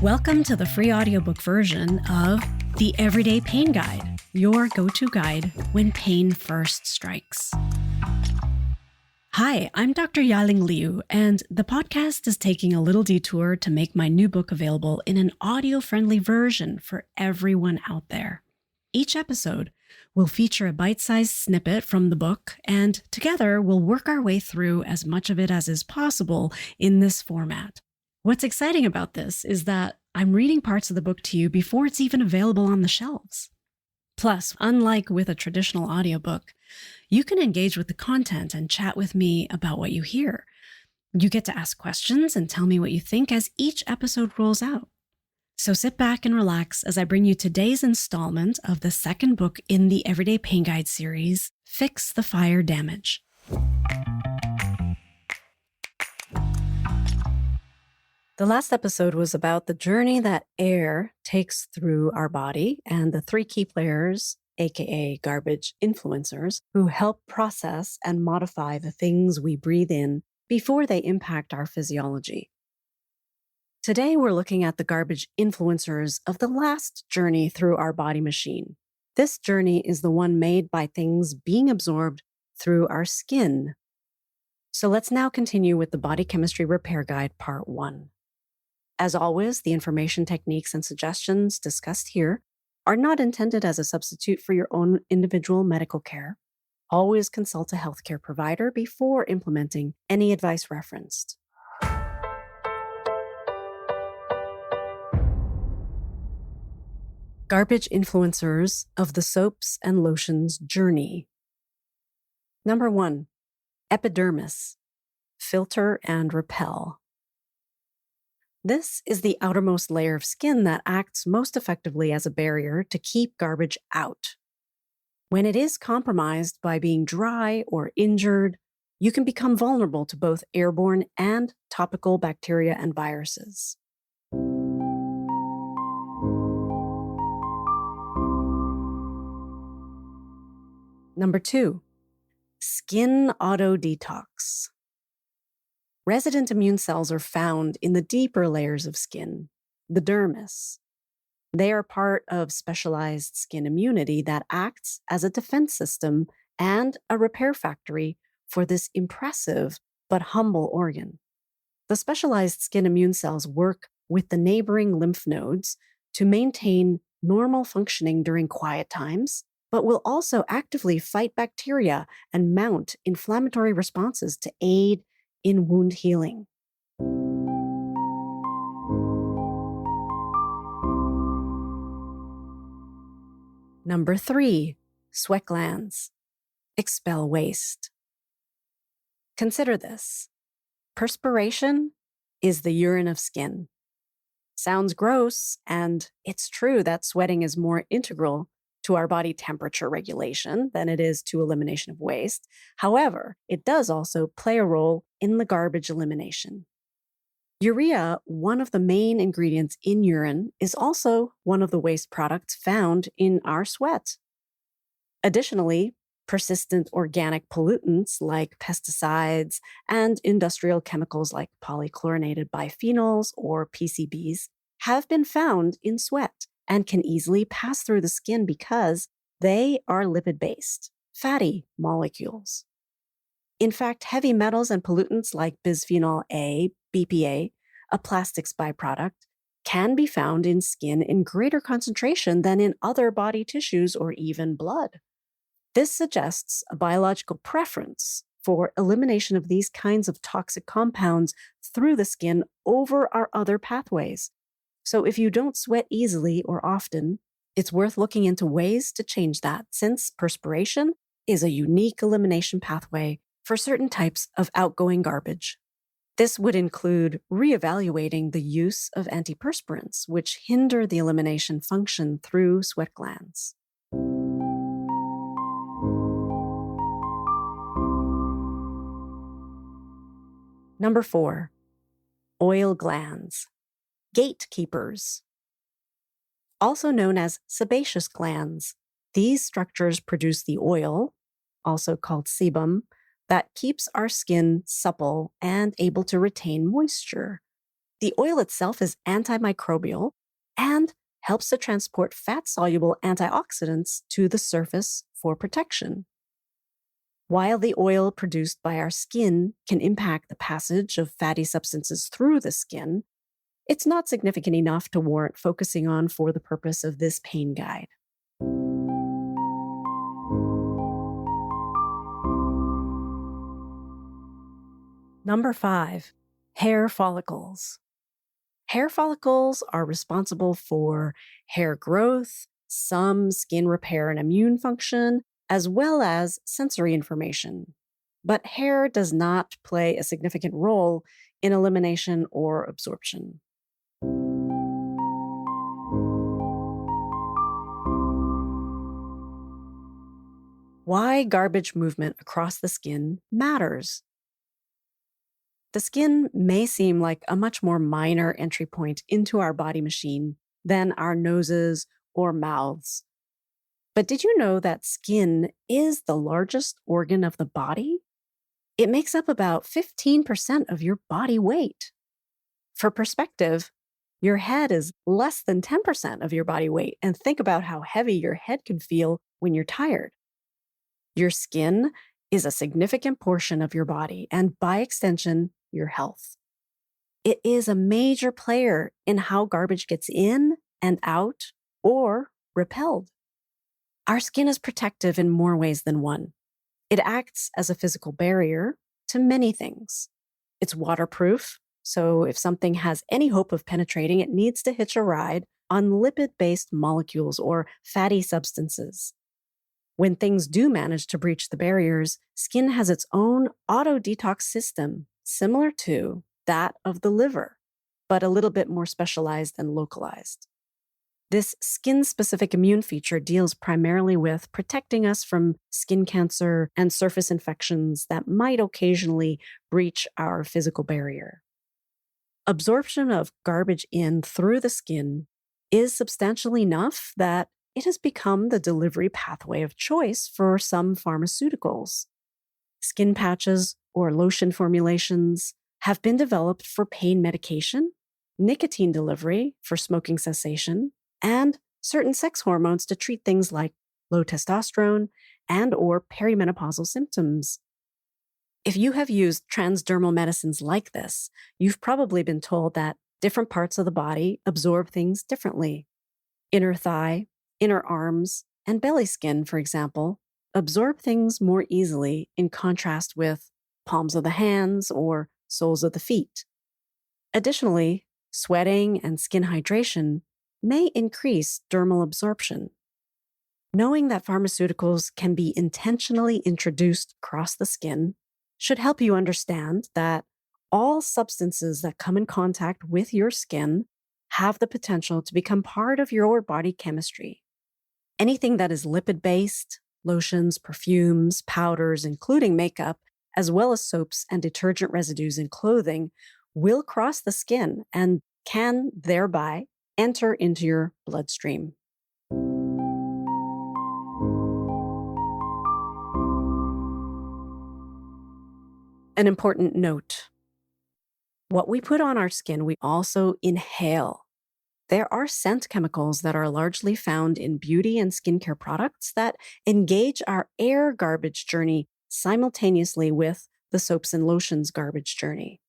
Welcome to the free audiobook version of The Everyday Pain Guide, your go-to guide when pain first strikes. Hi, I'm Dr. Ya-Ling Liu, and the podcast is taking a little detour to make my new book available in an audio-friendly version for everyone out there. Each episode will feature a bite-sized snippet from the book, and together we'll work our way through as much of it as is possible in this format. What's exciting about this is that I'm reading parts of the book to you before it's even available on the shelves. Plus, unlike with a traditional audiobook, you can engage with the content and chat with me about what you hear. You get to ask questions and tell me what you think as each episode rolls out. So sit back and relax as I bring you today's installment of the second book in the Everyday Pain Guide series, Fix the Fire Damage. The last episode was about the journey that air takes through our body and the three key players, aka garbage influencers, who help process and modify the things we breathe in before they impact our physiology. Today, we're looking at the garbage influencers of the last journey through our body machine. This journey is the one made by things being absorbed through our skin. So let's now continue with the Body Chemistry Repair Guide, Part 1. As always, the information, techniques, and suggestions discussed here are not intended as a substitute for your own individual medical care. Always consult a healthcare provider before implementing any advice referenced. Garbage influencers of the soaps and lotions journey. Number 1, Epidermis, filter and repel. This is the outermost layer of skin that acts most effectively as a barrier to keep garbage out. When it is compromised by being dry or injured, you can become vulnerable to both airborne and topical bacteria and viruses. Number 2, skin auto-detox. Resident immune cells are found in the deeper layers of skin, the dermis. They are part of specialized skin immunity that acts as a defense system and a repair factory for this impressive but humble organ. The specialized skin immune cells work with the neighboring lymph nodes to maintain normal functioning during quiet times, but will also actively fight bacteria and mount inflammatory responses to aid in wound healing. Number 3, sweat glands. Expel waste. Consider this. Perspiration is the urine of skin. Sounds gross, and it's true that sweating is more integral to our body temperature regulation than it is to elimination of waste. However, it does also play a role in the garbage elimination. Urea, one of the main ingredients in urine, is also one of the waste products found in our sweat. Additionally, persistent organic pollutants like pesticides and industrial chemicals like polychlorinated biphenyls or PCBs have been found in sweat and can easily pass through the skin because they are lipid-based, fatty molecules. In fact, heavy metals and pollutants like bisphenol A, BPA, a plastics byproduct, can be found in skin in greater concentration than in other body tissues or even blood. This suggests a biological preference for elimination of these kinds of toxic compounds through the skin over our other pathways. So if you don't sweat easily or often, it's worth looking into ways to change that, since perspiration is a unique elimination pathway for certain types of outgoing garbage. This would include reevaluating the use of antiperspirants, which hinder the elimination function through sweat glands. Number 4, oil glands. Gatekeepers. Also known as sebaceous glands, these structures produce the oil, also called sebum, that keeps our skin supple and able to retain moisture. The oil itself is antimicrobial and helps to transport fat-soluble antioxidants to the surface for protection. While the oil produced by our skin can impact the passage of fatty substances through the skin, it's not significant enough to warrant focusing on for the purpose of this pain guide. Number 5, hair follicles. Hair follicles are responsible for hair growth, some skin repair and immune function, as well as sensory information. But hair does not play a significant role in elimination or absorption. Why garbage movement across the skin matters. The skin may seem like a much more minor entry point into our body machine than our noses or mouths. But did you know that skin is the largest organ of the body? It makes up about 15% of your body weight. For perspective, your head is less than 10% of your body weight, and think about how heavy your head can feel when you're tired. Your skin is a significant portion of your body, and by extension, your health. It is a major player in how garbage gets in and out or repelled. Our skin is protective in more ways than one. It acts as a physical barrier to many things. It's waterproof, so if something has any hope of penetrating, it needs to hitch a ride on lipid-based molecules or fatty substances. When things do manage to breach the barriers, skin has its own auto-detox system, similar to that of the liver, but a little bit more specialized and localized. This skin-specific immune feature deals primarily with protecting us from skin cancer and surface infections that might occasionally breach our physical barrier. Absorption of garbage in through the skin is substantial enough that it has become the delivery pathway of choice for some pharmaceuticals. Skin patches or lotion formulations have been developed for pain medication, nicotine delivery for smoking cessation, and certain sex hormones to treat things like low testosterone and or perimenopausal symptoms. If you have used transdermal medicines like this, you've probably been told that different parts of the body absorb things differently. Inner thigh, inner arms, and belly skin, for example, absorb things more easily in contrast with palms of the hands or soles of the feet. Additionally, sweating and skin hydration may increase dermal absorption. Knowing that pharmaceuticals can be intentionally introduced across the skin should help you understand that all substances that come in contact with your skin have the potential to become part of your body chemistry. Anything that is lipid-based, lotions, perfumes, powders, including makeup, as well as soaps and detergent residues in clothing, will cross the skin and can thereby enter into your bloodstream. An important note: what we put on our skin, we also inhale. There are scent chemicals that are largely found in beauty and skincare products that engage our air garbage journey simultaneously with the soaps and lotions garbage journey.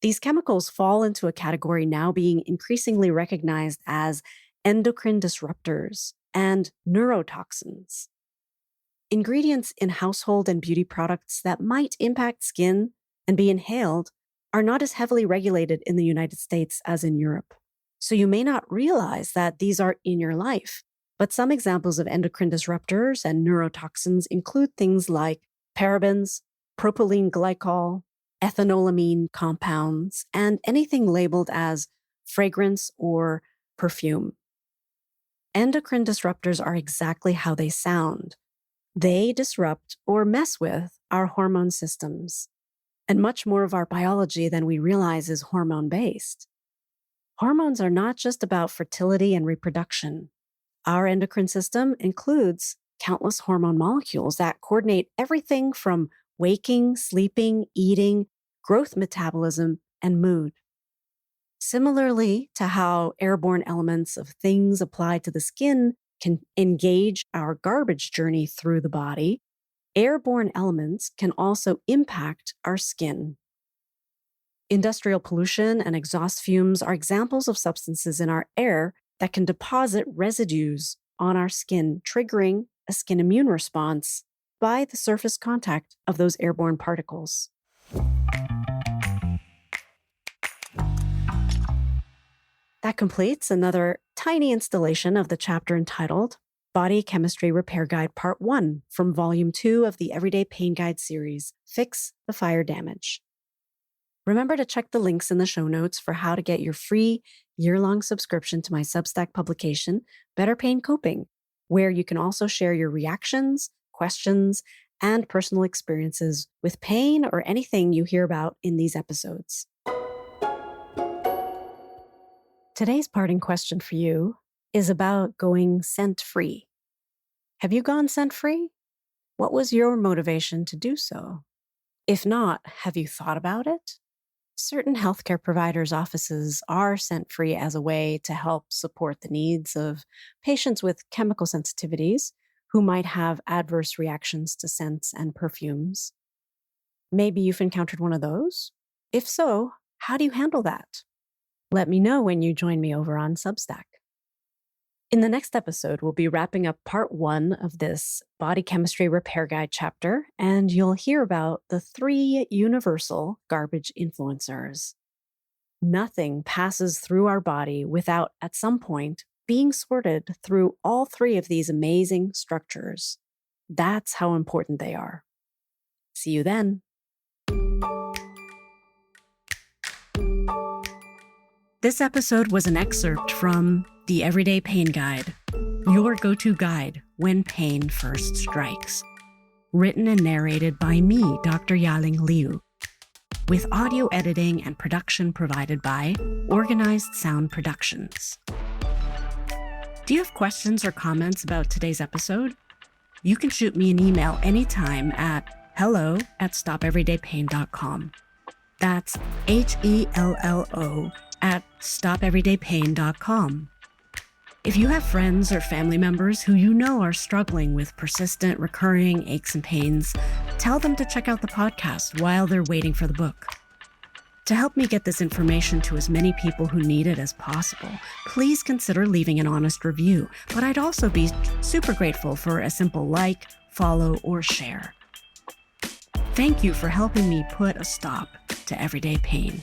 These chemicals fall into a category now being increasingly recognized as endocrine disruptors and neurotoxins. Ingredients in household and beauty products that might impact skin and be inhaled are not as heavily regulated in the United States as in Europe. So you may not realize that these are in your life, but some examples of endocrine disruptors and neurotoxins include things like parabens, propylene glycol, ethanolamine compounds, and anything labeled as fragrance or perfume. Endocrine disruptors are exactly how they sound. They disrupt or mess with our hormone systems, and much more of our biology than we realize is hormone-based. Hormones are not just about fertility and reproduction. Our endocrine system includes countless hormone molecules that coordinate everything from waking, sleeping, eating, growth metabolism, and mood. Similarly to how airborne elements of things applied to the skin can engage our garbage journey through the body, airborne elements can also impact our skin. Industrial pollution and exhaust fumes are examples of substances in our air that can deposit residues on our skin, triggering a skin immune response by the surface contact of those airborne particles. That completes another tiny installation of the chapter entitled Body Chemistry Repair Guide Part 1 from Volume 2 of the Everyday Pain Guide series, Fix the Fire Damage. Remember to check the links in the show notes for how to get your free year-long subscription to my Substack publication, Better Pain Coping, where you can also share your reactions, questions, and personal experiences with pain or anything you hear about in these episodes. Today's parting question for you is about going scent-free. Have you gone scent-free? What was your motivation to do so? If not, have you thought about it? Certain healthcare providers' offices are scent-free as a way to help support the needs of patients with chemical sensitivities who might have adverse reactions to scents and perfumes. Maybe you've encountered one of those? If so, how do you handle that? Let me know when you join me over on Substack. In the next episode, we'll be wrapping up part 1 of this Body Chemistry Repair Guide chapter, and you'll hear about the 3 universal garbage influencers. Nothing passes through our body without, at some point, being sorted through all 3 of these amazing structures. That's how important they are. See you then. This episode was an excerpt from The Everyday Pain Guide, your go-to guide when pain first strikes. Written and narrated by me, Dr. Ya-Ling Liu, with audio editing and production provided by Organized Sound Productions. Do you have questions or comments about today's episode? You can shoot me an email anytime at hello@stopeverydaypain.com. That's HELLO@stopeverydaypain.com. If you have friends or family members who you know are struggling with persistent, recurring aches and pains, tell them to check out the podcast while they're waiting for the book. To help me get this information to as many people who need it as possible, please consider leaving an honest review, but I'd also be super grateful for a simple like, follow, or share. Thank you for helping me put a stop to everyday pain.